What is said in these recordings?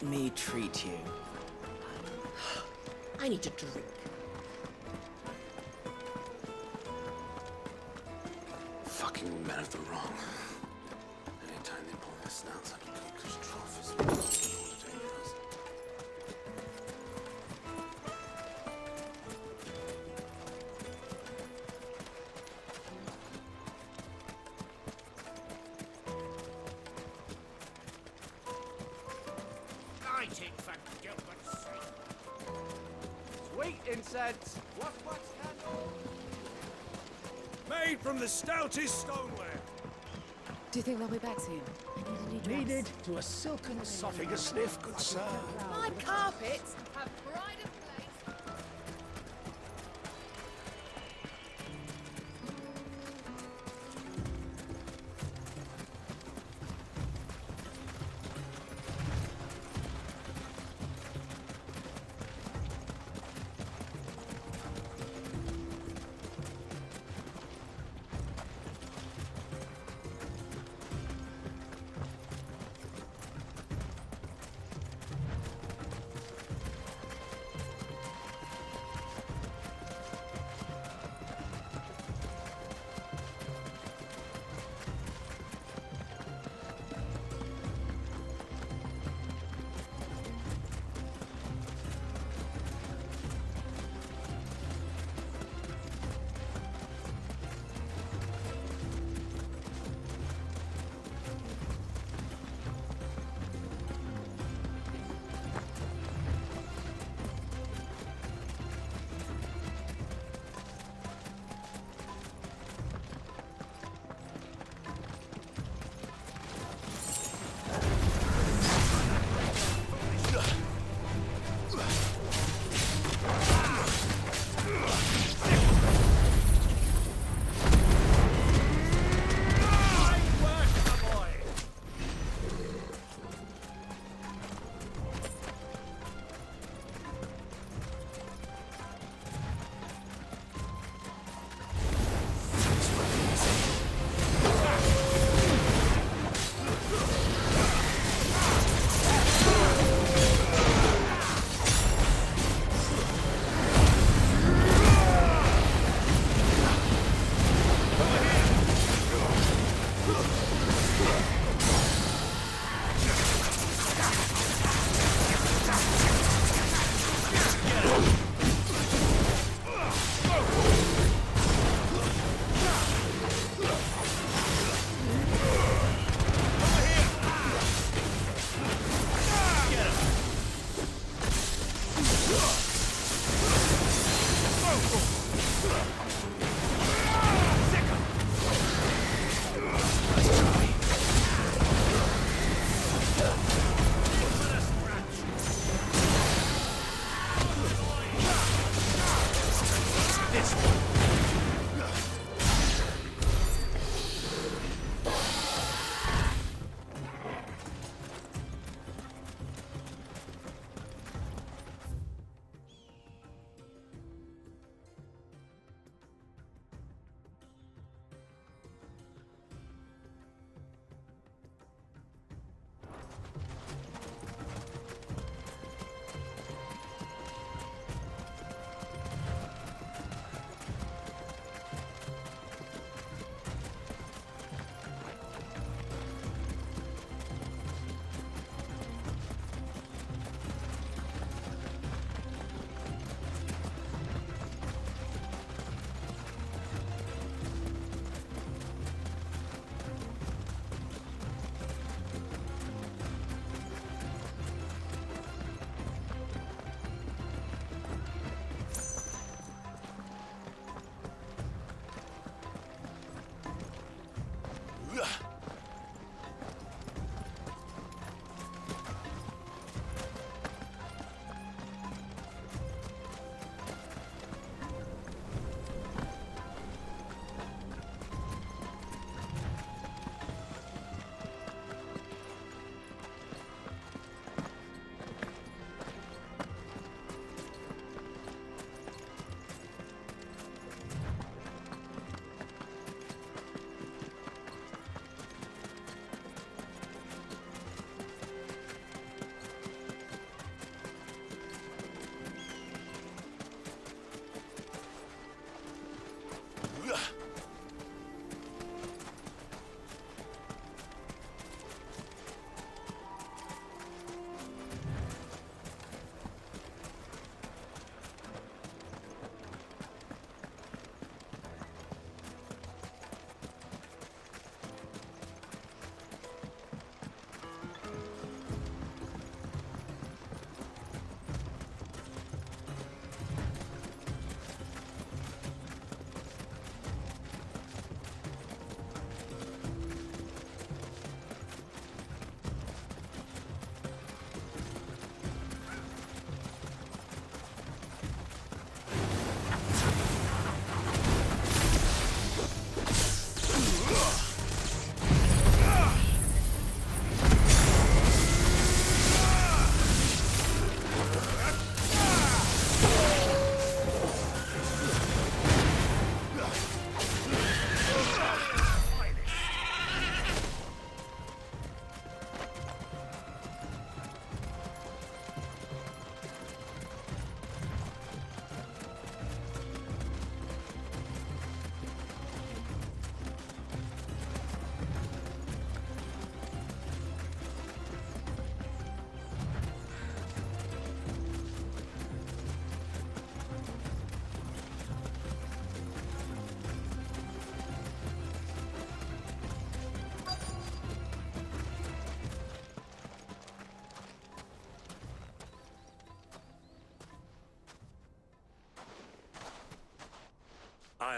Let me treat you. I need a drink. Fucking men of the wrong. Anytime they pull their snouts like cook's trough is dangerous. Lighting for Gilbert's sake. Sweet incense. Wax candle. Made from the stoutest stoneware. Do you think they'll be back soon? I need a new dress. Needed to a silken soffing a sniff, good sir. My carpets have pride of place.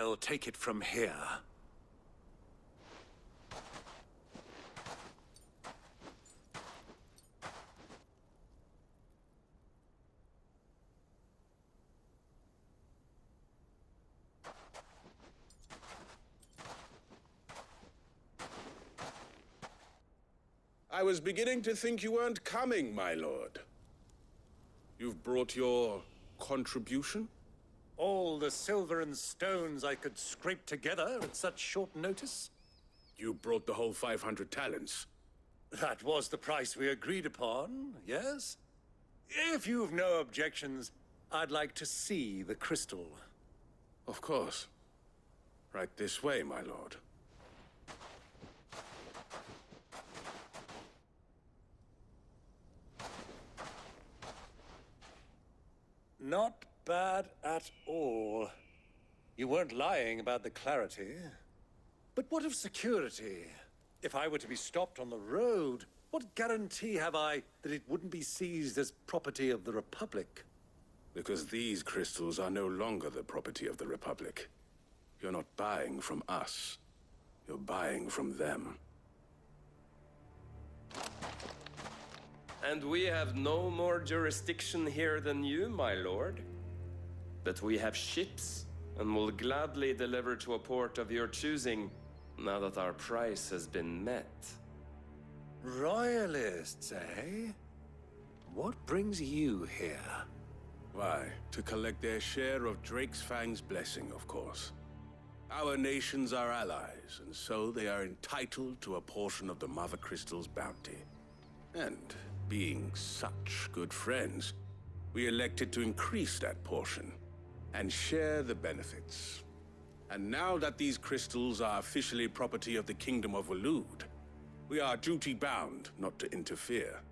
I'll take it from here. I was beginning to think you weren't coming, my lord. You've brought your contribution? All the silver and stones I could scrape together at such short notice? You brought the whole 500 talents. That was the price we agreed upon, yes? If you've no objections, I'd like to see the crystal. Of course. Right this way, my lord. Not bad at all. You weren't lying about the clarity. But what of security? If I were to be stopped on the road, what guarantee have I that it wouldn't be seized as property of the Republic? Because these crystals are no longer the property of the Republic. You're not buying from us. You're buying from them. And we have no more jurisdiction here than you, my lord. But we have ships, and will gladly deliver to a port of your choosing, now that our price has been met. Royalists, eh? What brings you here? Why, to collect their share of Drake's Fang's blessing, of course. Our nations are allies, and so they are entitled to a portion of the Mother Crystal's bounty. And being such good friends, we elected to increase that portion and share the benefits. And now that these crystals are officially property of the Kingdom of Waloed, we are duty-bound not to interfere,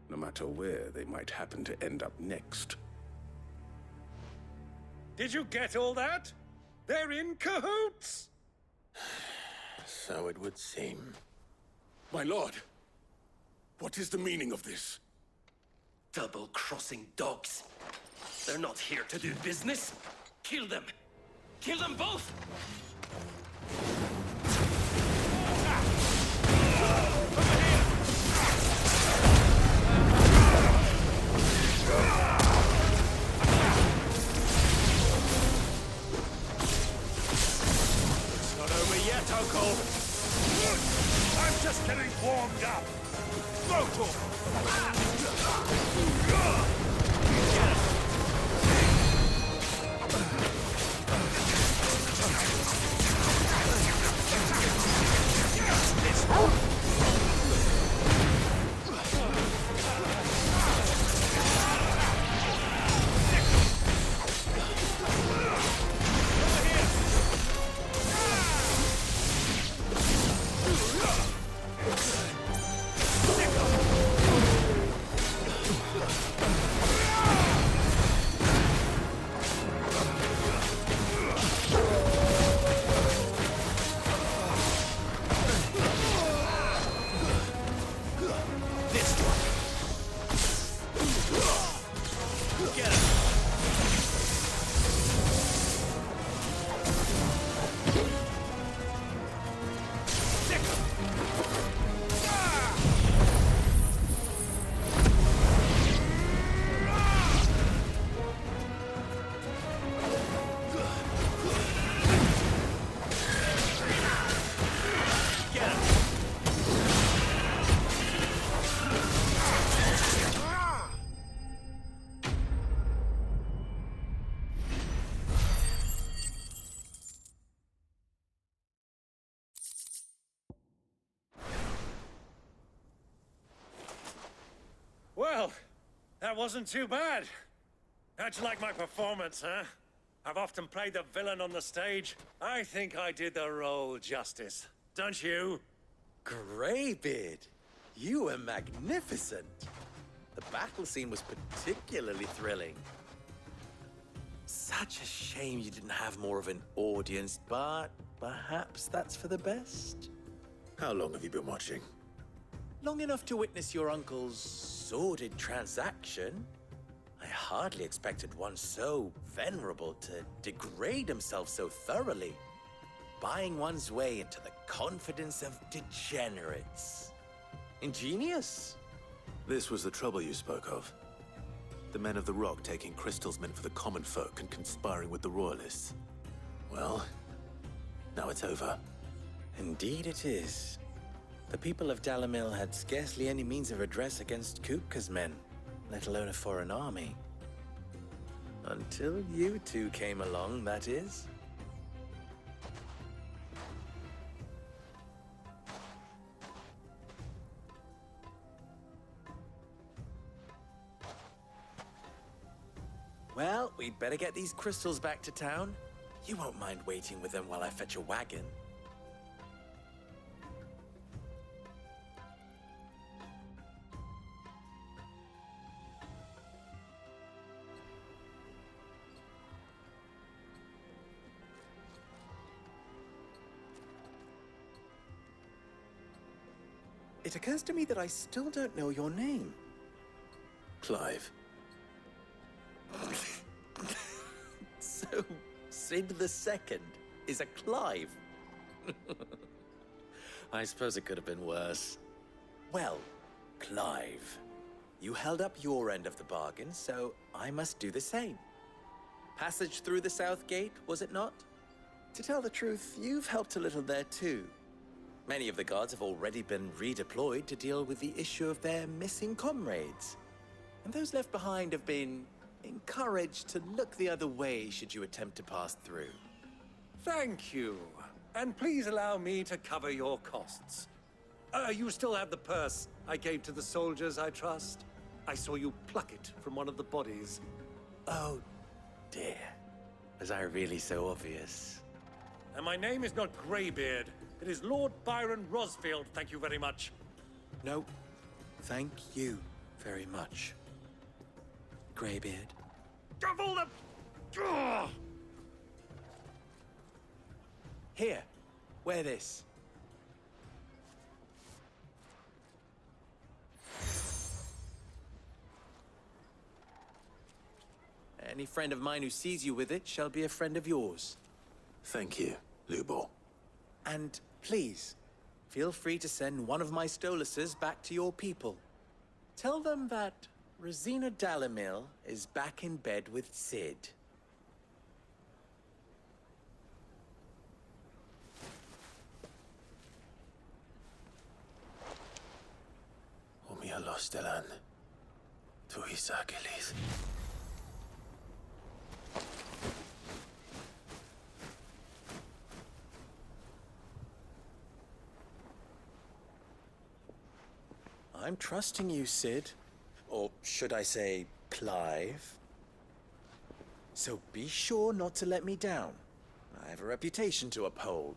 no matter where they might happen to end up next. Did you get all that? They're in cahoots! So it would seem. My lord, what is the meaning of this? Double-crossing dogs. They're not here to do business. Kill them. Kill them both! It's not over yet, Uncle! I'm just getting warmed up! Go to him! Well, that wasn't too bad. How'd you like my performance, huh? I've often played the villain on the stage. I think I did the role justice. Don't you? Greybeard, you were magnificent. The battle scene was particularly thrilling. Such a shame you didn't have more of an audience, but perhaps that's for the best. How long have you been watching? Long enough to witness your uncle's sordid transaction. I hardly expected one so venerable to degrade himself so thoroughly, buying one's way into the confidence of degenerates. Ingenious. This was the trouble you spoke of. The men of the Rock taking crystals meant for the common folk and conspiring with the Royalists. Well, now it's over. Indeed it is. The people of Dalamil had scarcely any means of redress against Kupka's men, let alone a foreign army. Until you two came along, that is. Well, we'd better get these crystals back to town. You won't mind waiting with them while I fetch a wagon. It occurs to me that I still don't know your name. Clive. So, Sid the Second is a Clive. I suppose it could have been worse. Well, Clive, you held up your end of the bargain, so I must do the same. Passage through the South Gate, was it not? To tell the truth, you've helped a little there too. Many of the guards have already been redeployed to deal with the issue of their missing comrades. And those left behind have been encouraged to look the other way should you attempt to pass through. Thank you. And please allow me to cover your costs. You still have the purse I gave to the soldiers, I trust? I saw you pluck it from one of the bodies. Oh, dear. Was I really so obvious? And my name is not Greybeard. It is Lord Byron Rosfield, thank you very much. No, thank you very much, Greybeard. Of all the... Ugh! Here, wear this. Any friend of mine who sees you with it shall be a friend of yours. Thank you, Lubor. And please, feel free to send one of my Stoluses back to your people. Tell them that Rosina Dalamil is back in bed with Sid. Omia Lostelan. Tuisa Achilles. I'm trusting you, Sid. Or should I say, Clive? So be sure not to let me down. I have a reputation to uphold.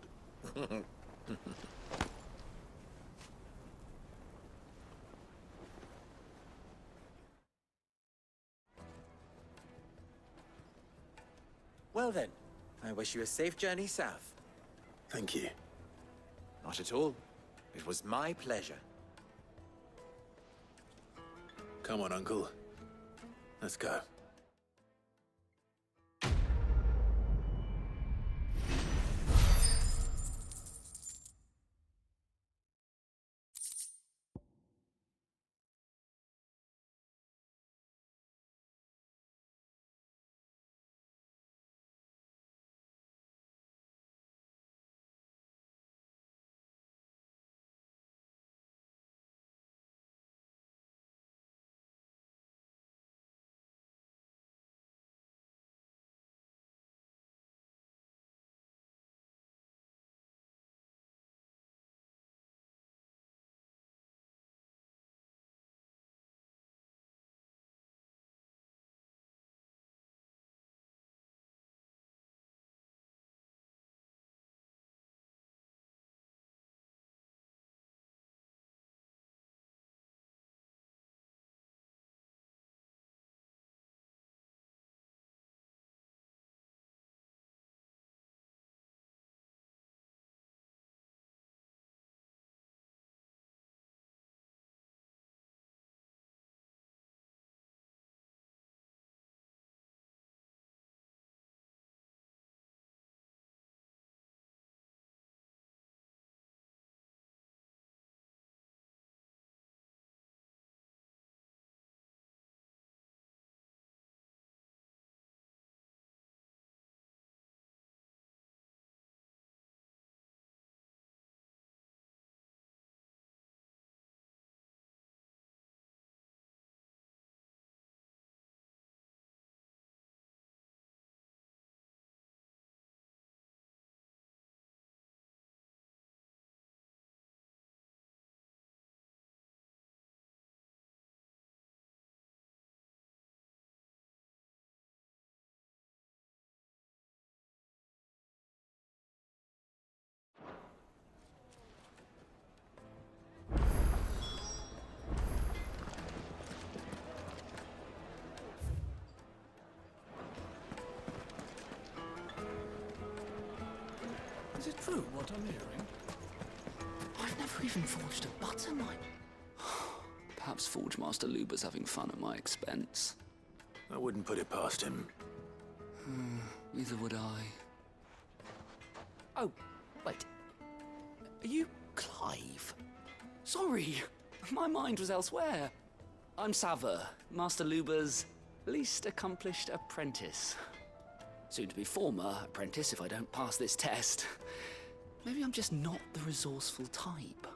Well then, I wish you a safe journey south. Thank you. Not at all. It was my pleasure. Come on, Uncle. Let's go. Is it true what I'm hearing? I've never even forged a butter knife. Perhaps Forge Master Luber's having fun at my expense. I wouldn't put it past him. Neither would I. Oh, wait. Are you Clive? Sorry, my mind was elsewhere. I'm Sava, Master Luber's least accomplished apprentice. Soon to be former apprentice if I don't pass this test. Maybe I'm just not the resourceful type.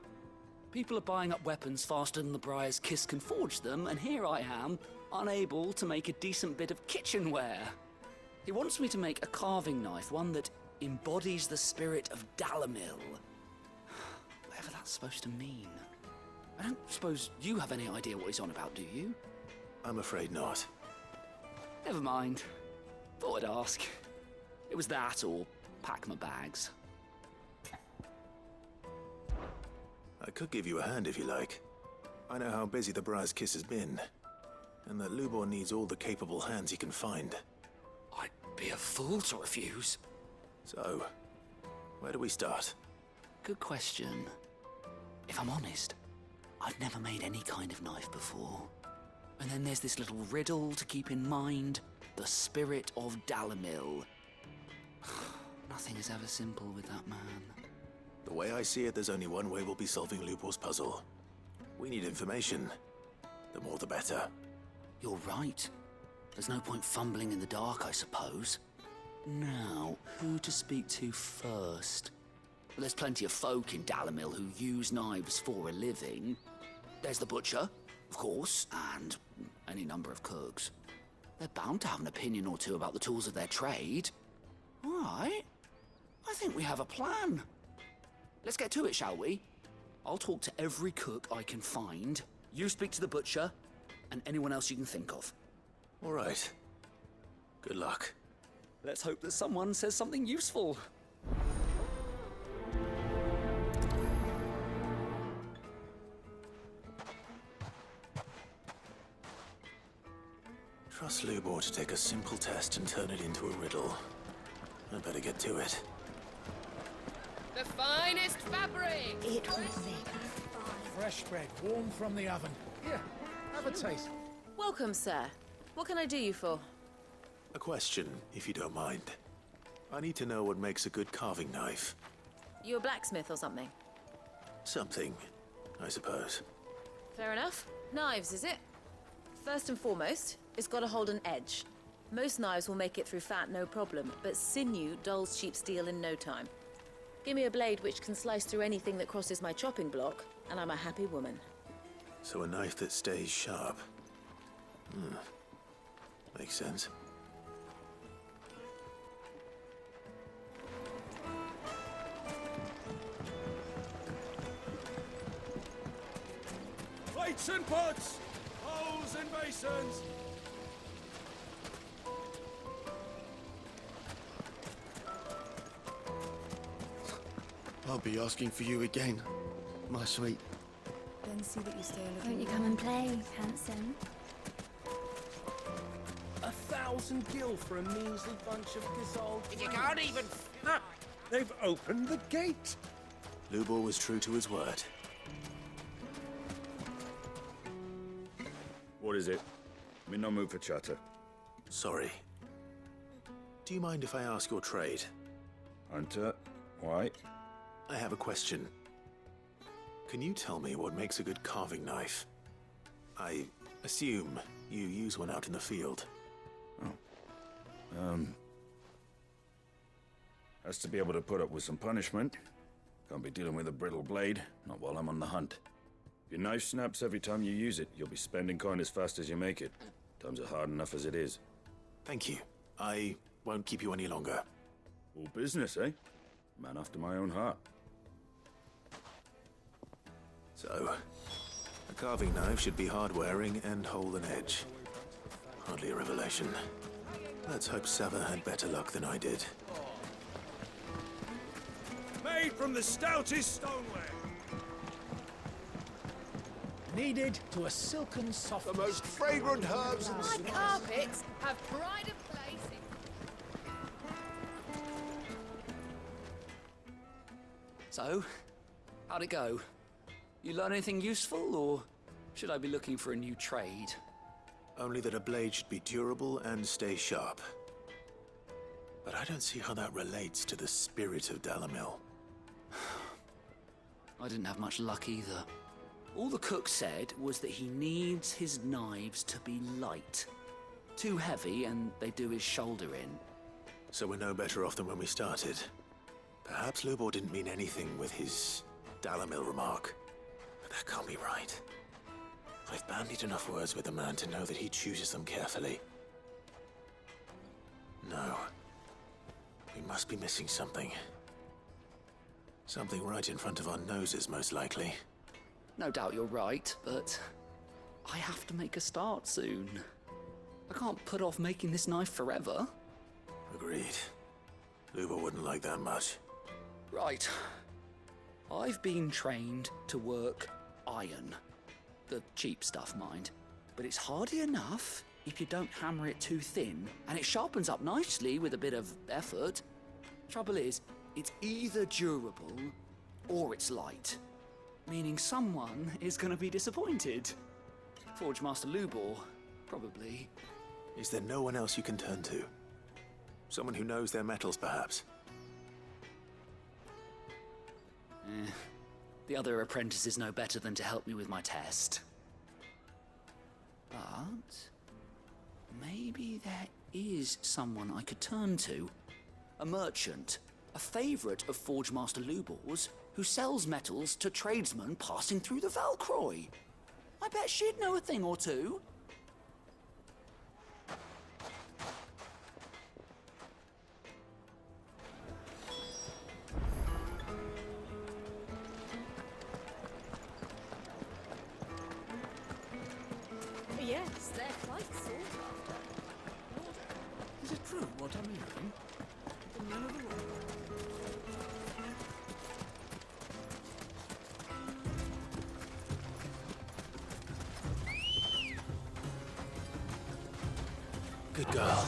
People are buying up weapons faster than the Briar's Kiss can forge them, and here I am, unable to make a decent bit of kitchenware. He wants me to make a carving knife, one that embodies the spirit of Dalamil. Whatever that's supposed to mean. I don't suppose you have any idea what he's on about, do you? I'm afraid not. Never mind. Thought I'd ask. It was that or pack my bags. I could give you a hand if you like. I know how busy the Briar's Kiss has been, and that Lubor needs all the capable hands he can find. I'd be a fool to refuse. So, where do we start? Good question. If I'm honest, I've never made any kind of knife before. And then there's this little riddle to keep in mind. The spirit of Dalamil. Nothing is ever simple with that man. The way I see it, there's only one way we'll be solving Lubor's puzzle. We need information. The more the better. You're right. There's no point fumbling in the dark, I suppose. Now, who to speak to first? There's plenty of folk in Dalamil who use knives for a living. There's the butcher, of course, and any number of cooks. They're bound to have an opinion or two about the tools of their trade. All right. I think we have a plan. Let's get to it, shall we? I'll talk to every cook I can find. You speak to the butcher, and anyone else you can think of. All right. Good luck. Let's hope that someone says something useful. Trust Lubor to take a simple test and turn it into a riddle. I better get to it. The finest fabric! It will make a Fresh bread, warm from the oven. Here, have a taste. Welcome, sir. What can I do you for? A question, if you don't mind. I need to know what makes a good carving knife. You a blacksmith or something? Something, I suppose. Fair enough. Knives, is it? First and foremost, it's got to hold an edge. Most knives will make it through fat, no problem, but sinew dulls cheap steel in no time. Give me a blade which can slice through anything that crosses my chopping block, and I'm a happy woman. So a knife that stays sharp. Makes sense. Plates and pots! Bowls and basins! I'll be asking for you again, my sweet. Then see that you stay a little. Won't you come and play, handsome? 1,000 gil for a measly bunch of gazelle. You can't even... They've opened the gate! Lubor was true to his word. What is it? I'm in no mood for chatter. Sorry. Do you mind if I ask your trade? Hunter, why? I have a question. Can you tell me what makes a good carving knife? I assume you use one out in the field. Has to be able to put up with some punishment. Can't be dealing with a brittle blade, not while I'm on the hunt. If your knife snaps every time you use it, you'll be spending coin as fast as you make it. Times are hard enough as it is. Thank you. I won't keep you any longer. All business, eh? Man after my own heart. So, a carving knife should be hard-wearing and hold an edge. Hardly a revelation. Let's hope Sava had better luck than I did. Made from the stoutest stoneware! Kneaded to a silken soft. The most fragrant herbs and My carpets have pride of place So, how'd it go? You learn anything useful, or should I be looking for a new trade? Only that a blade should be durable and stay sharp. But I don't see how that relates to the spirit of Dalamil. I didn't have much luck either. All the cook said was that he needs his knives to be light. Too heavy and they do his shoulder in. So we're no better off than when we started. Perhaps Lubor didn't mean anything with his Dalamil remark. But that can't be right. I've bandied enough words with the man to know that he chooses them carefully. No. We must be missing something. Something right in front of our noses, most likely. No doubt you're right, but I have to make a start soon. I can't put off making this knife forever. Agreed. Lubor wouldn't like that much. Right. I've been trained to work iron. The cheap stuff, mind. But it's hardy enough if you don't hammer it too thin, and it sharpens up nicely with a bit of effort. Trouble is, it's either durable or it's light. Meaning someone is gonna be disappointed. Forge Master Lubor, probably. Is there no one else you can turn to? Someone who knows their metals, perhaps? The other apprentices know better than to help me with my test. But maybe there is someone I could turn to. A merchant, a favorite of Forge Master Lubor's, who sells metals to tradesmen passing through the Valcroy. I bet she'd know a thing or two. Yes, they're quite sought after. Is it true what I'm hearing? The men of the rock. Good girl.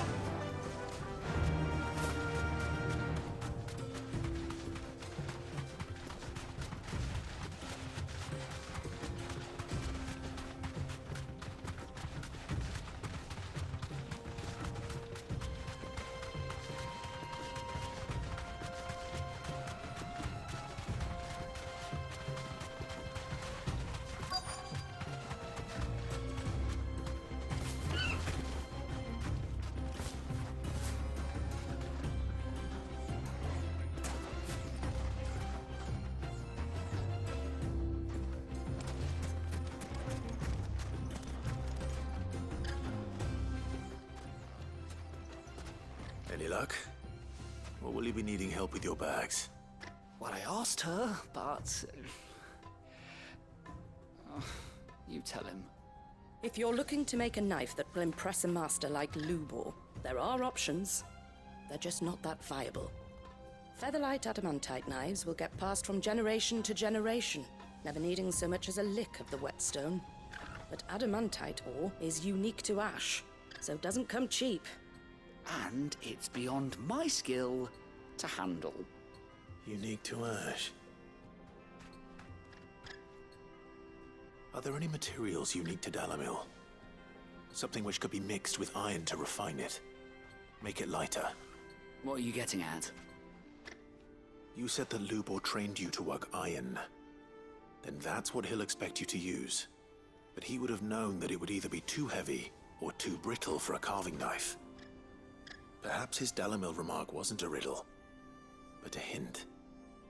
Any luck? Or will you be needing help with your bags? Well, I asked her, but... you tell him. If you're looking to make a knife that will impress a master like Lubor, there are options. They're just not that viable. Featherlight adamantite knives will get passed from generation to generation, never needing so much as a lick of the whetstone. But adamantite ore is unique to ash, so it doesn't come cheap. And it's beyond my skill to handle. Unique to ash. Are there any materials unique to Dalamil? Something which could be mixed with iron to refine it. Make it lighter. What are you getting at? You said that Lubor trained you to work iron. Then that's what he'll expect you to use. But he would have known that it would either be too heavy or too brittle for a carving knife. Perhaps his Dalamil remark wasn't a riddle, but a hint.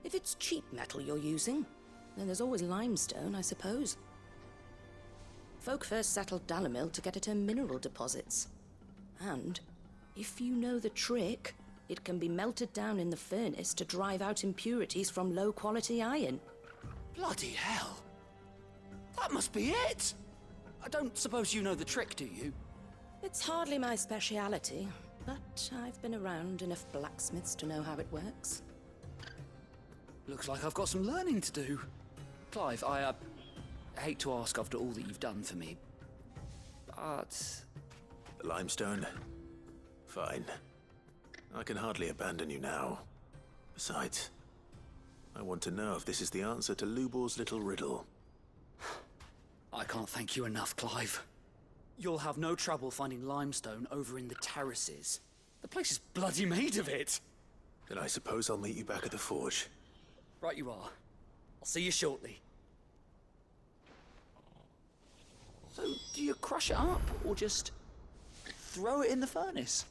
If it's cheap metal you're using, then there's always limestone, I suppose. Folk first settled Dalamil to get at her mineral deposits. And, if you know the trick, it can be melted down in the furnace to drive out impurities from low-quality iron. Bloody hell! That must be it! I don't suppose you know the trick, do you? It's hardly my speciality, but I've been around enough blacksmiths to know how it works. Looks like I've got some learning to do. Clive, I hate to ask after all that you've done for me, but... The limestone? Fine. I can hardly abandon you now. Besides, I want to know if this is the answer to Lubor's little riddle. I can't thank you enough, Clive. You'll have no trouble finding limestone over in the terraces. The place is bloody made of it. Then I suppose I'll meet you back at the forge. Right you are. I'll see you shortly. So, do you crush it up, or just throw it in the furnace?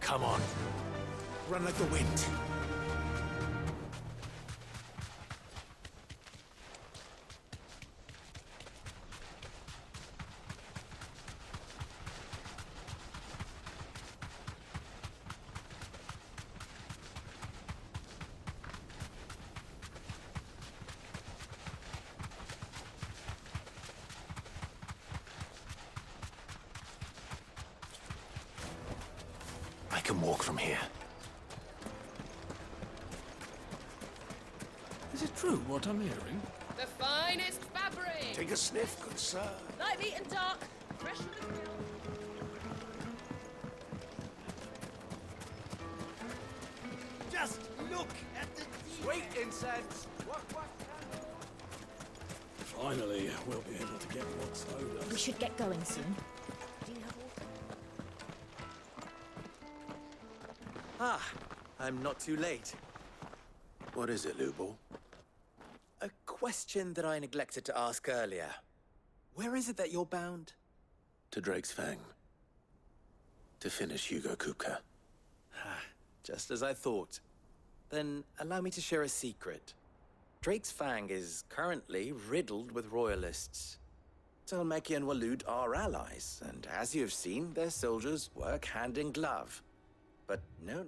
Come on. Run like the wind. I can walk from here. Is it true what I'm hearing? The finest fabric! Take a sniff, good sir. Light, meat, and dark. Fresh from the grill. Just look at the sweet incense. Finally, we'll be able to get what's owed us. We should get going soon. Ah, I'm not too late. What is it, Lubor? A question that I neglected to ask earlier. Where is it that you're bound? To Drake's Fang. To finish Hugo Kupka. Just as I thought. Then allow me to share a secret. Drake's Fang is currently riddled with royalists. Talmeki and Waloed are allies, and as you have seen, their soldiers work hand in glove. But no...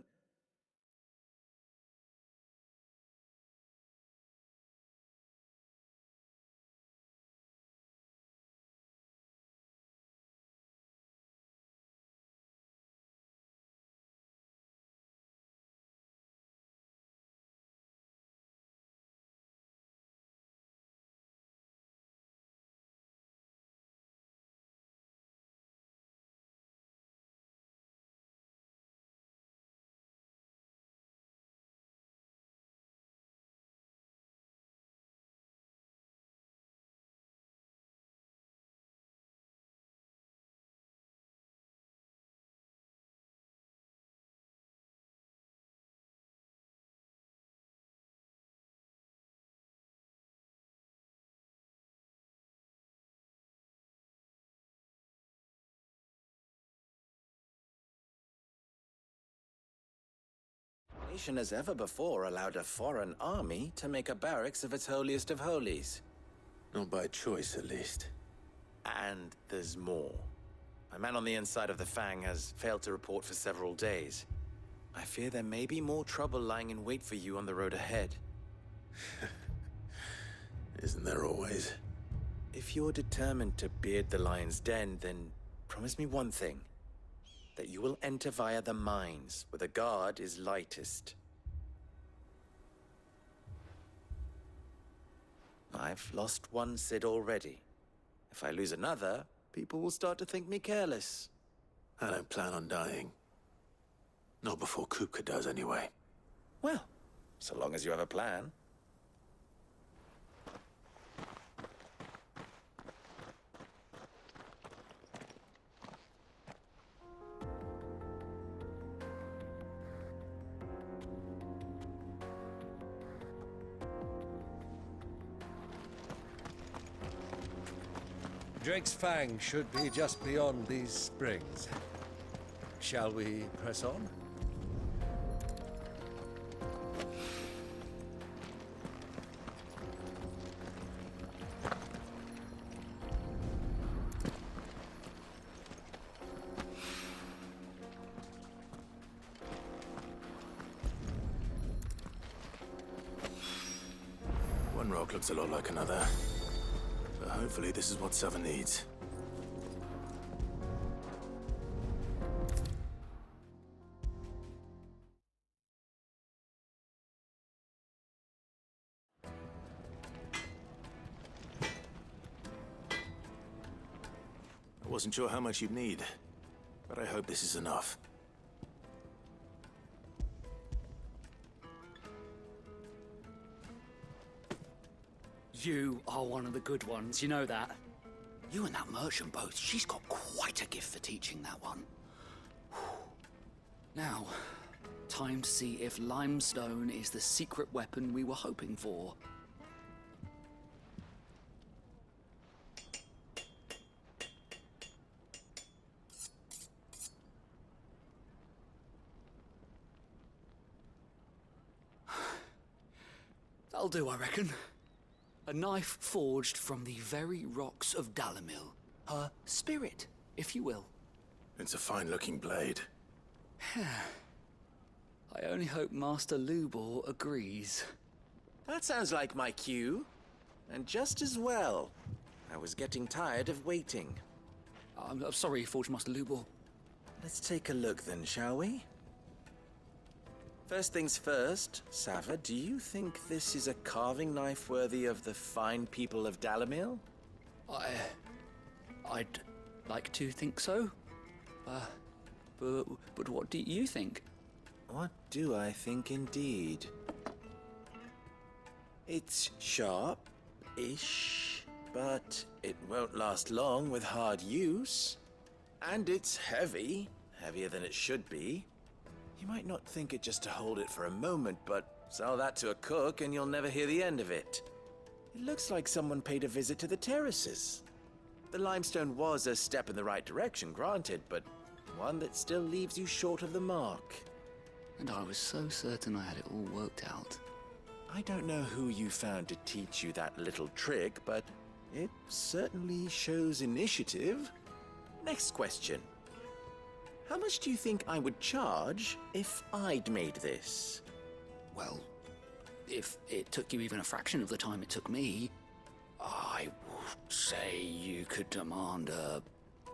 nation as ever before allowed a foreign army to make a barracks of its holiest of holies. Not by choice, at least. And there's more. A man on the inside of the Fang has failed to report for several days. I fear there may be more trouble lying in wait for you on the road ahead. Isn't there always? If you're determined to beard the lion's den, then promise me one thing. That you will enter via the mines, where the guard is lightest. I've lost one Cid already. If I lose another, people will start to think me careless. I don't plan on dying. Not before Kupka does, anyway. Well, so long as you have a plan. Drake's Fang should be just beyond these springs. Shall we press on? rock looks a lot like another. But hopefully this is what Sava needs. I wasn't sure how much you'd need, but I hope this is enough. You are one of the good ones, you know that. You and that merchant both, she's got quite a gift for teaching that one. Now, time to see if limestone is the secret weapon we were hoping for. That'll do, I reckon. A knife forged from the very rocks of Dalamil. Her spirit, if you will. It's a fine-looking blade. I only hope Master Lubor agrees. That sounds like my cue. And just as well. I was getting tired of waiting. I'm sorry, Forge Master Lubor. Let's take a look then, shall we? First things first, Sava, do you think this is a carving knife worthy of the fine people of Dalamil? I'd like to think so. But what do you think? What do I think indeed? It's sharp-ish, but it won't last long with hard use. And it's heavy, heavier than it should be. You might not think it just to hold it for a moment, but sell that to a cook and you'll never hear the end of it. It looks like someone paid a visit to the terraces. The limestone was a step in the right direction, granted, but one that still leaves you short of the mark. And I was so certain I had it all worked out. I don't know who you found to teach you that little trick, but it certainly shows initiative. Next question. How much do you think I would charge if I'd made this? Well, if it took you even a fraction of the time it took me, I would say you could demand a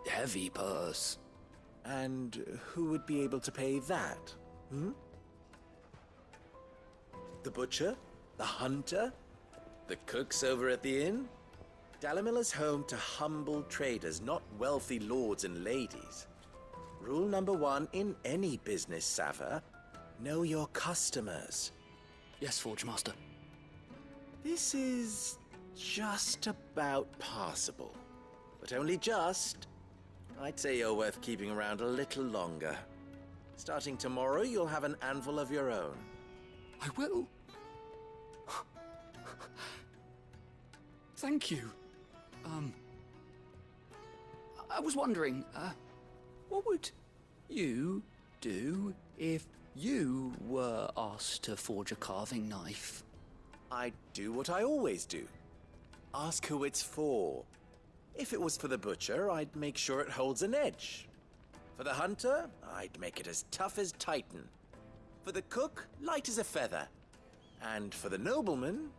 heavy purse. And who would be able to pay that? The butcher? The hunter? The cooks over at the inn? Dalamil is home to humble traders, not wealthy lords and ladies. Rule number 1 in any business, Sava, know your customers. Yes, Forge Master. This is just about passable. But only just. I'd say you're worth keeping around a little longer. Starting tomorrow, you'll have an anvil of your own. I will. Thank you. I was wondering, what would you do if you were asked to forge a carving knife? I'd do what I always do. Ask who it's for. If it was for the butcher, I'd make sure it holds an edge. For the hunter, I'd make it as tough as Titan. For the cook, light as a feather. And for the nobleman,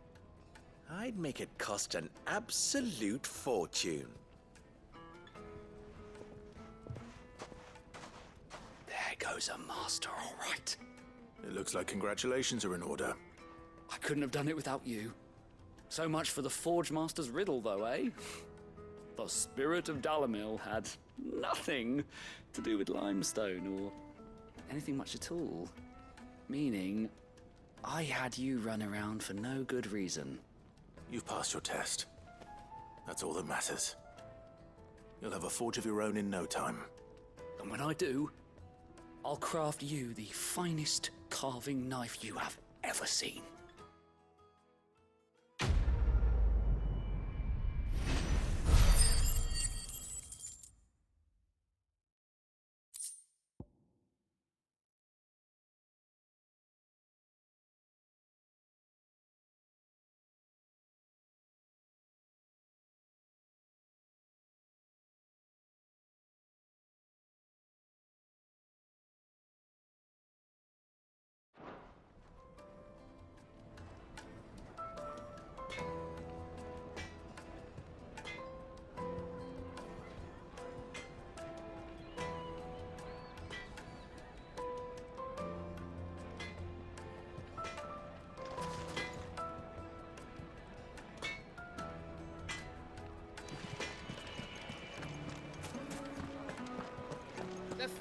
I'd make it cost an absolute fortune. There goes a master, all right. It looks like congratulations are in order. I couldn't have done it without you. So much for the Forge Master's riddle, though, eh? The spirit of Dalamil had nothing to do with limestone or anything much at all. Meaning, I had you run around for no good reason. You've passed your test. That's all that matters. You'll have a forge of your own in no time. And when I do, I'll craft you the finest carving knife you have ever seen.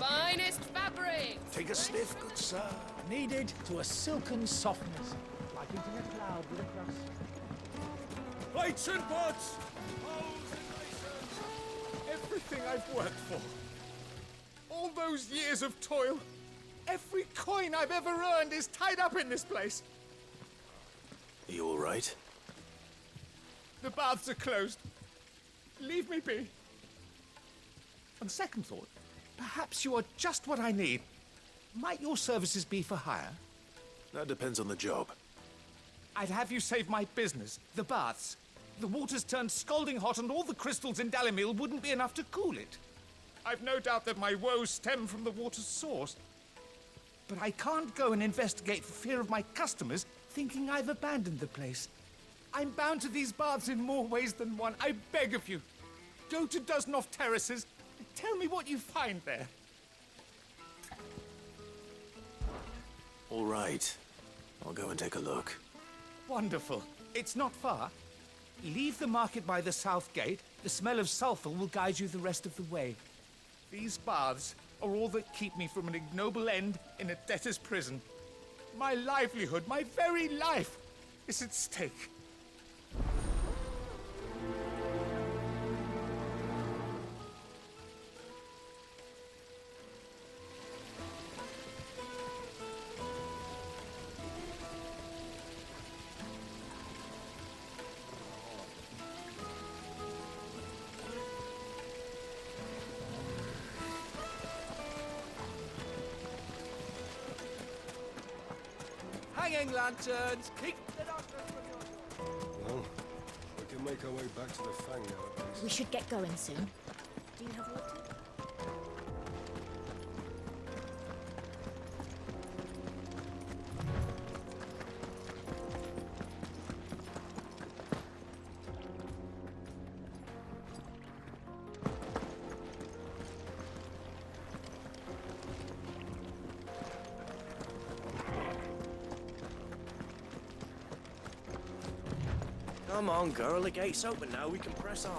finest fabrics. Take a sniff, good sir. Kneaded to a silken softness, like eating a cloud with a crust. Plates and pots! Bowls and basins! Everything I've worked for. All those years of toil. Every coin I've ever earned is tied up in this place. Are you all right? The baths are closed. Leave me be. On second thought, perhaps you are just what I need. Might your services be for hire? That depends on the job. I'd have you save my business, the baths. The water's turned scalding hot and all the crystals in Dalimil wouldn't be enough to cool it. I've no doubt that my woes stem from the water's source. But I can't go and investigate for fear of my customers thinking I've abandoned the place. I'm bound to these baths in more ways than one. I beg of you. Go to Dusnoff Terraces and tell me what you find there. All right. I'll go and take a look. Wonderful. It's not far. Leave the market by the south gate. The smell of sulfur will guide you the rest of the way. These baths are all that keep me from an ignoble end in a debtor's prison. My livelihood, my very life, is at stake. Hanging lanterns, keep the darkness from your... Well, we can make our way back to the Fang now at least. We should get going soon. Do you have water? Come on, girl. The gate's open now. We can press on.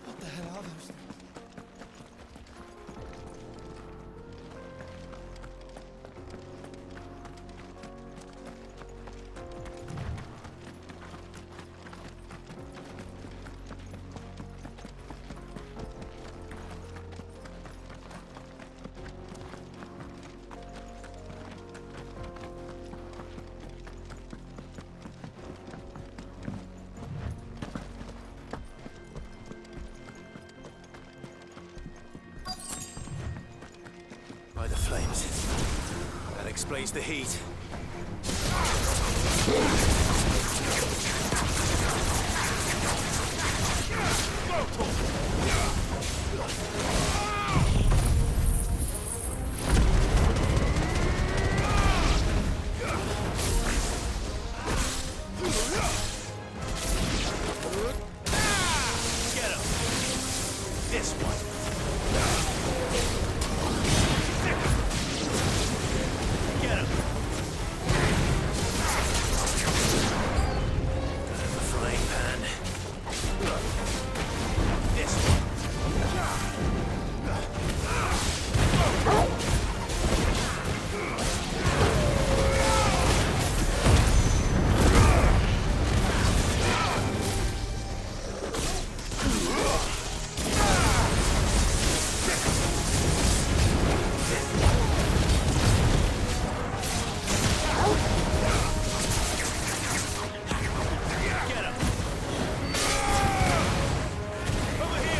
What the hell are those things? By the flames. That explains the heat. Get him! This one. Get him! The frying pan. This one. Get him! Over here!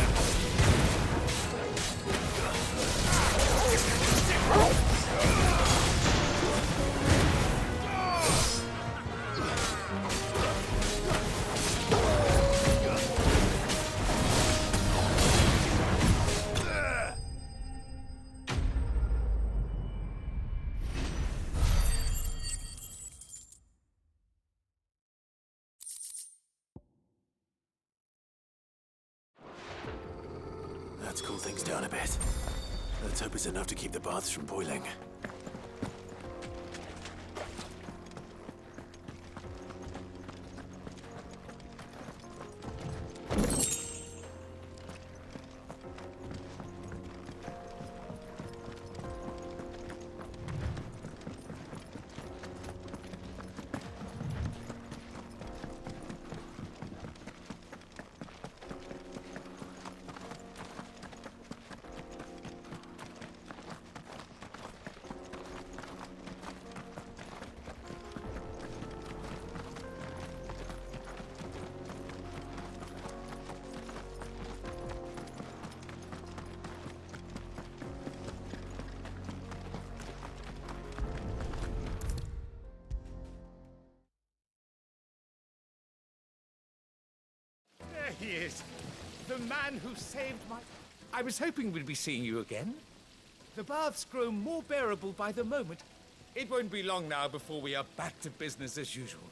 Let's cool things down a bit. Let's hope it's enough to keep the baths from boiling. he is. The man who saved my... I was hoping we'd be seeing you again. The baths grow more bearable by the moment. It won't be long now before we are back to business as usual.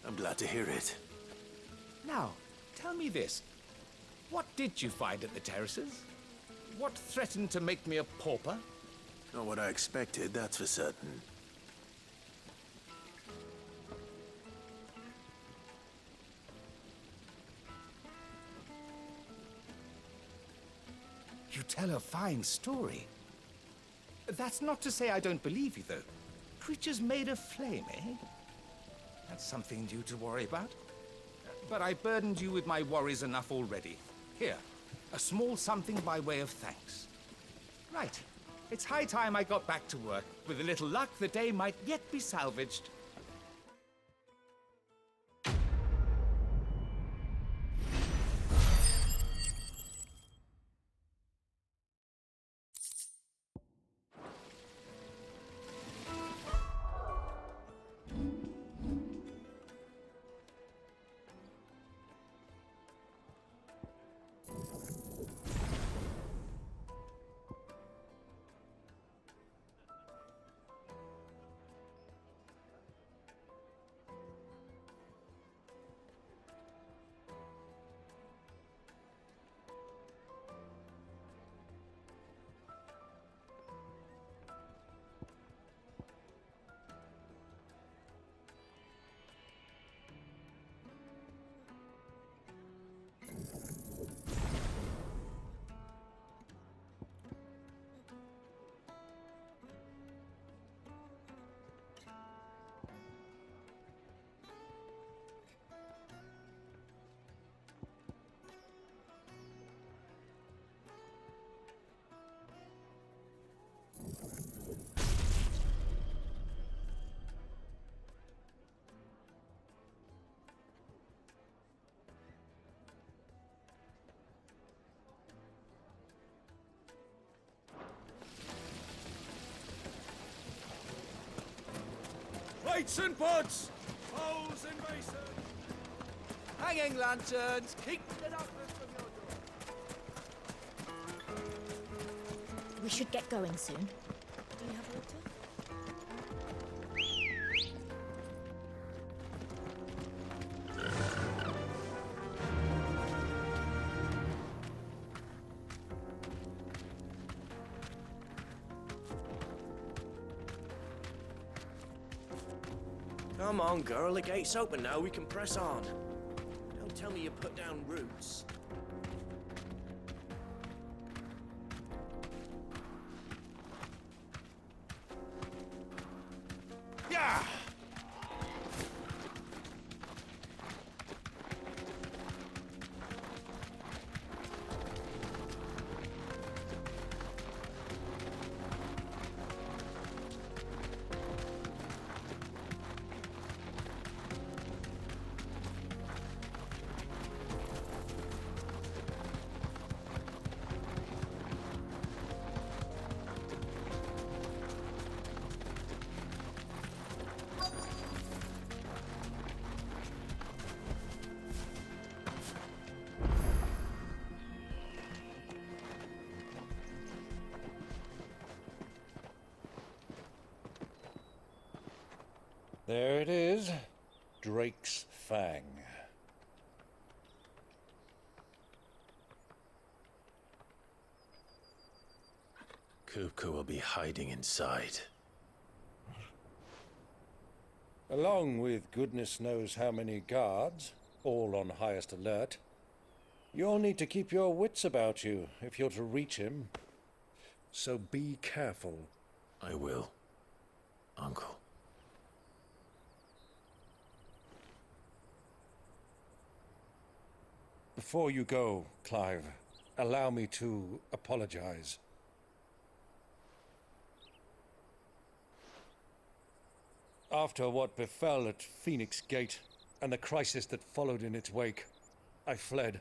I'm glad to hear it. Now, tell me this. What did you find at the terraces? What threatened to make me a pauper? Not what I expected, that's for certain. You tell a fine story. That's not to say I don't believe you, though. Creatures made of flame, eh? That's something new to worry about. But I burdened you with my worries enough already. Here, a small something by way of thanks. Right. It's high time I got back to work. With a little luck, the day might yet be salvaged. Plates and pots! Bowls and basins! Hanging lanterns! Keep the darkness from your door! We should get going soon. Do you have water? Come on, girl, the gate's open now, we can press on. Don't tell me you put down roots. Yeah! There it is. Drake's Fang. Kupka will be hiding inside. Along with goodness knows how many guards, all on highest alert. You'll need to keep your wits about you if you're to reach him. So be careful. I will, Uncle. Before you go, Clive, allow me to apologize. After what befell at Phoenix Gate and the crisis that followed in its wake, I fled.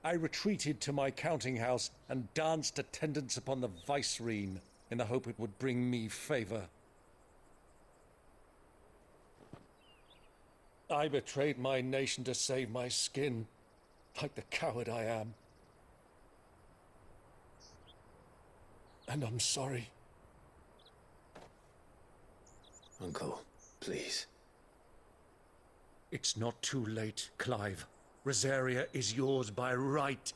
I retreated to my counting house and danced attendance upon the vicereine in the hope it would bring me favor. I betrayed my nation to save my skin, like the coward I am. And I'm sorry. Uncle, please. It's not too late, Clive. Rosaria is yours by right,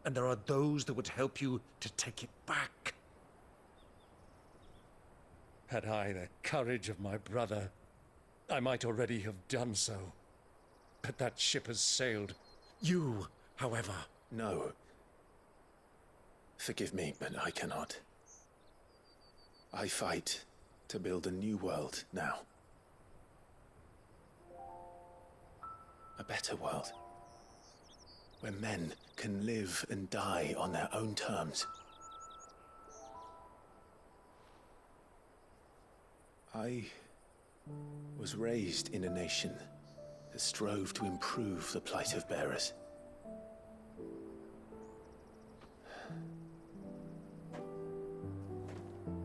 and there are those that would help you to take it back. Had I the courage of my brother, I might already have done so. But that ship has sailed. You, however... No. Forgive me, but I cannot. I fight to build a new world now. A better world. Where men can live and die on their own terms. I was raised in a nation that strove to improve the plight of bearers.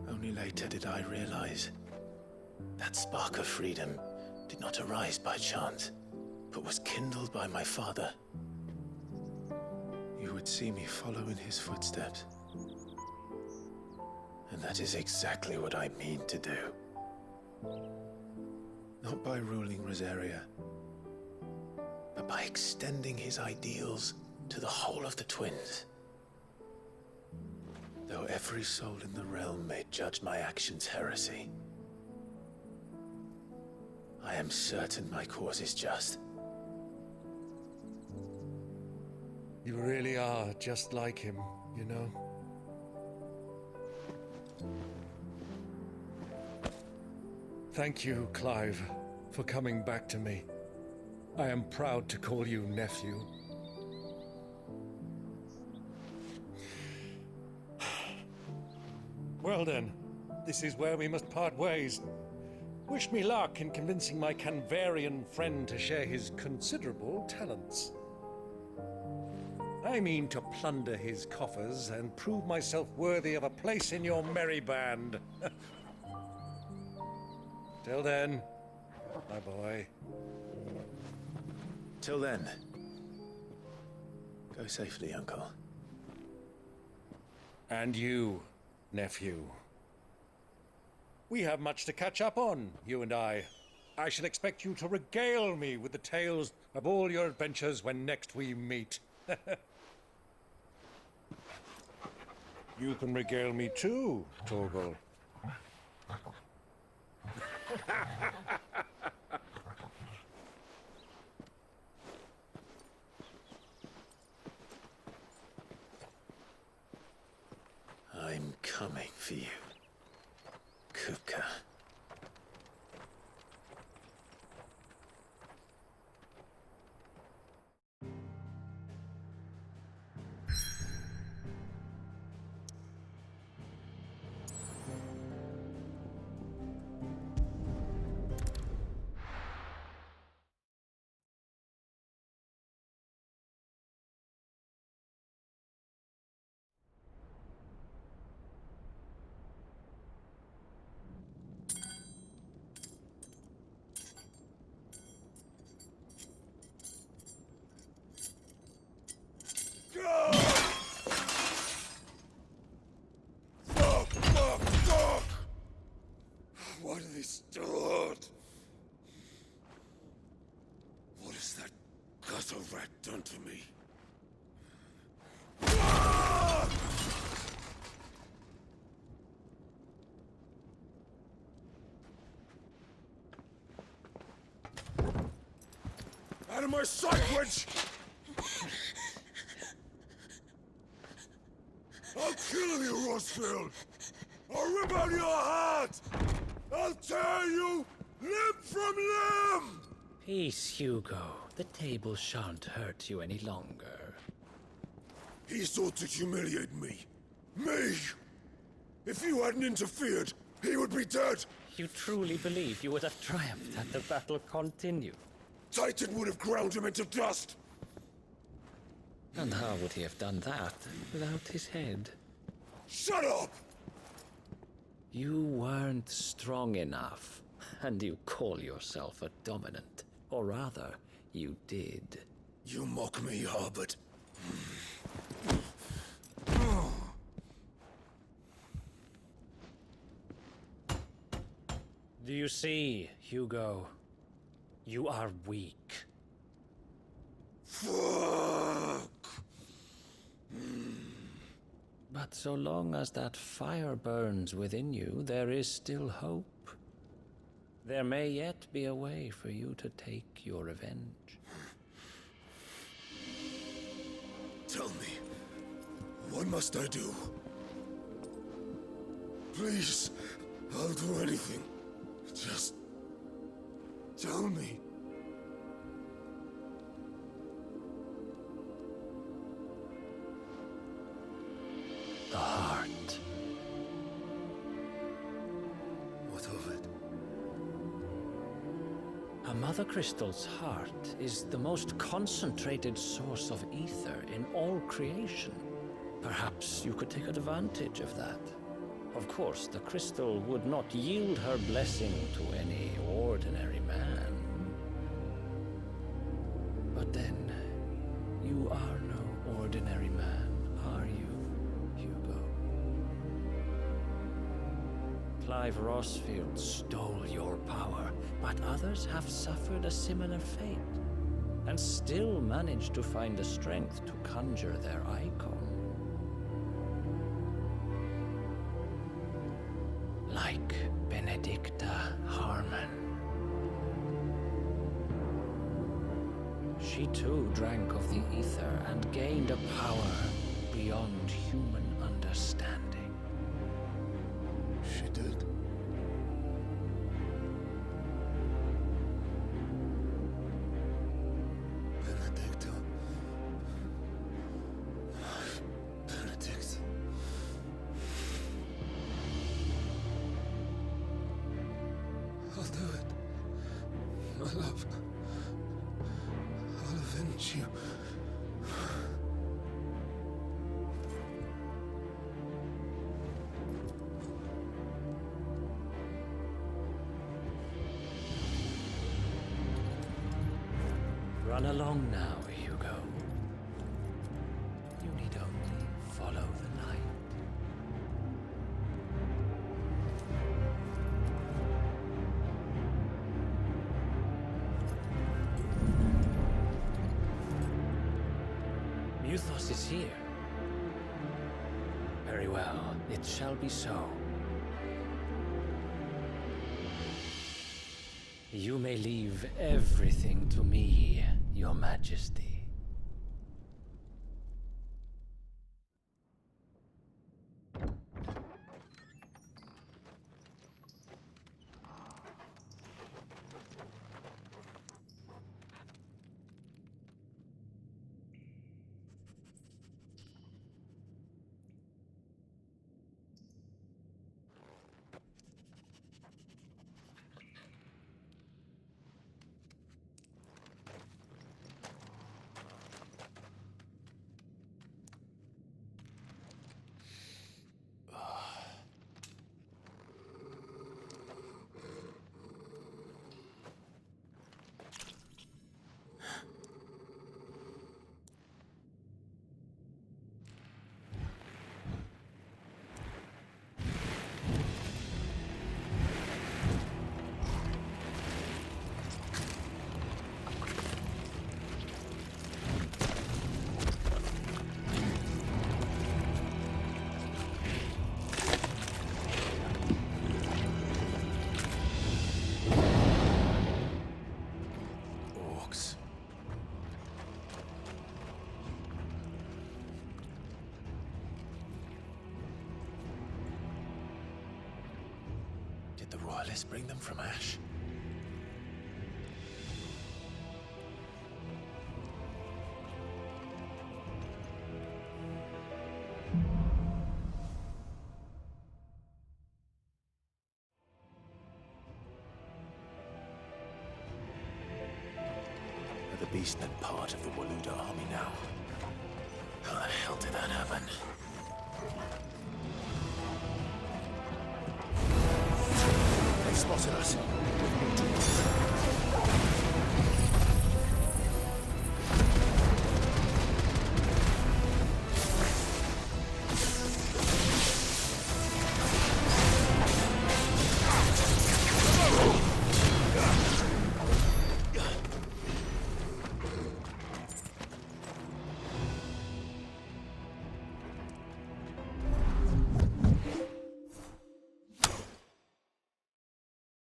Only later did I realize that spark of freedom did not arise by chance, but was kindled by my father. You would see me follow in his footsteps. And that is exactly what I mean to do. Not by ruling Rosaria, but by extending his ideals to the whole of the twins. Though every soul in the realm may judge my actions heresy, I am certain my cause is just. You really are just like him, you know? Thank you, Clive, for coming back to me. I am proud to call you nephew. Well then, this is where we must part ways. Wish me luck in convincing my Canvarian friend to share his considerable talents. I mean to plunder his coffers and prove myself worthy of a place in your merry band. Till then, my boy. Till then, go safely, Uncle. And you, nephew. We have much to catch up on, you and I. I shall expect you to regale me with the tales of all your adventures when next we meet. You can regale me too, Torgal. I'm coming for you, Kupka. Why do they still hurt? What has that gutter rat done to me? Out of my sight, witch! I'll kill you, Rossfield! I'll rip out your heart! I'll tear you limb from limb! Peace, Hugo. The table shan't hurt you any longer. He sought to humiliate me. Me! If you hadn't interfered, he would be dead! You truly believe you would have triumphed had the battle continued? Titan would have ground him into dust! And how would he have done that without his head? Shut up! You weren't strong enough, and you call yourself a dominant. Or rather, you did. You mock me, Harbert. Do you see, Hugo? You are weak. Fuck! But so long as that fire burns within you, there is still hope. There may yet be a way for you to take your revenge. Tell me, what must I do? Please, I'll do anything. Just tell me. The heart. What of it? A Mother Crystal's heart is the most concentrated source of ether in all creation. Perhaps you could take advantage of that. Of course, the crystal would not yield her blessing to any ordinary man. But then, you are no ordinary man, are you, Hugo? Clive Rossfield stole your power, but others have suffered a similar fate, and still managed to find the strength to conjure their icon. Like Benedicta Harmon. She too drank of the ether and gained a power beyond human understanding. She did. Benedicta. Benedict. I'll do it. My love. I'll avenge you. Run along now, Hugo. You need only follow the light. Muthos is here. Very well, it shall be so. You may leave everything to me, Your Majesty. Did the Royalists bring them from Ash? Are the Beastmen part of the Waluda army now? How the hell did that happen? They spotted us.